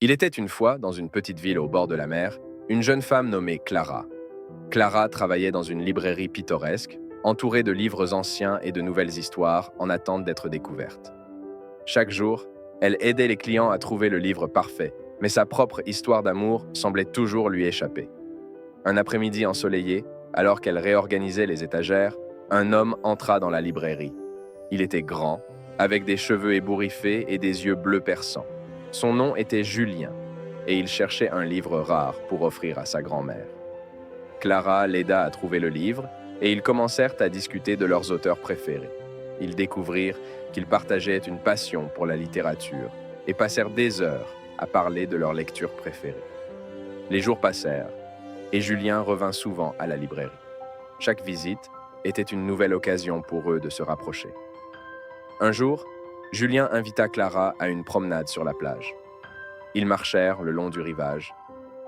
Il était une fois, dans une petite ville au bord de la mer, une jeune femme nommée Clara. Clara travaillait dans une librairie pittoresque, entourée de livres anciens et de nouvelles histoires en attente d'être découvertes. Chaque jour, elle aidait les clients à trouver le livre parfait, mais sa propre histoire d'amour semblait toujours lui échapper. Un après-midi ensoleillé, alors qu'elle réorganisait les étagères, un homme entra dans la librairie. Il était grand, avec des cheveux ébouriffés et des yeux bleus perçants. Son nom était Julien, et il cherchait un livre rare pour offrir à sa grand-mère. Clara l'aida à trouver le livre, et ils commencèrent à discuter de leurs auteurs préférés. Ils découvrirent qu'ils partageaient une passion pour la littérature, et passèrent des heures à parler de leur lecture préférée. Les jours passèrent, et Julien revint souvent à la librairie. Chaque visite était une nouvelle occasion pour eux de se rapprocher. Un jour, Julien invita Clara à une promenade sur la plage. Ils marchèrent le long du rivage,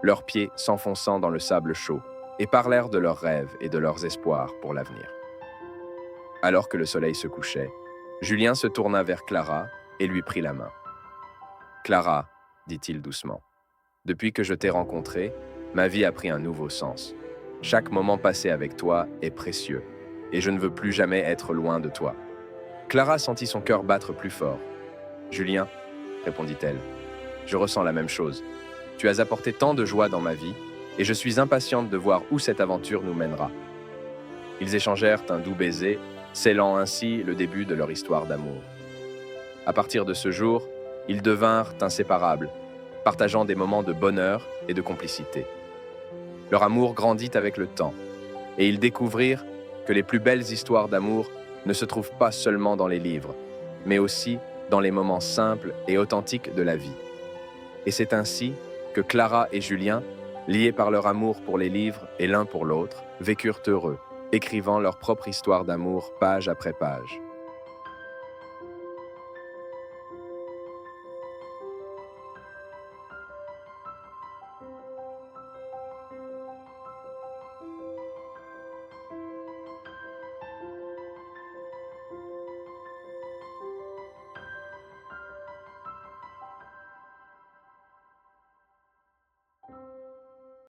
leurs pieds s'enfonçant dans le sable chaud, et parlèrent de leurs rêves et de leurs espoirs pour l'avenir. Alors que le soleil se couchait, Julien se tourna vers Clara et lui prit la main. « Clara, dit-il doucement, depuis que je t'ai rencontrée, ma vie a pris un nouveau sens. Chaque moment passé avec toi est précieux, et je ne veux plus jamais être loin de toi. » Clara sentit son cœur battre plus fort. « Julien, répondit-elle, je ressens la même chose. Tu as apporté tant de joie dans ma vie, et je suis impatiente de voir où cette aventure nous mènera. » Ils échangèrent un doux baiser, scellant ainsi le début de leur histoire d'amour. À partir de ce jour, ils devinrent inséparables, partageant des moments de bonheur et de complicité. Leur amour grandit avec le temps, et ils découvrirent que les plus belles histoires d'amour ne se trouvent pas seulement dans les livres, mais aussi dans les moments simples et authentiques de la vie. Et c'est ainsi que Clara et Julien, liés par leur amour pour les livres et l'un pour l'autre, vécurent heureux, écrivant leur propre histoire d'amour page après page.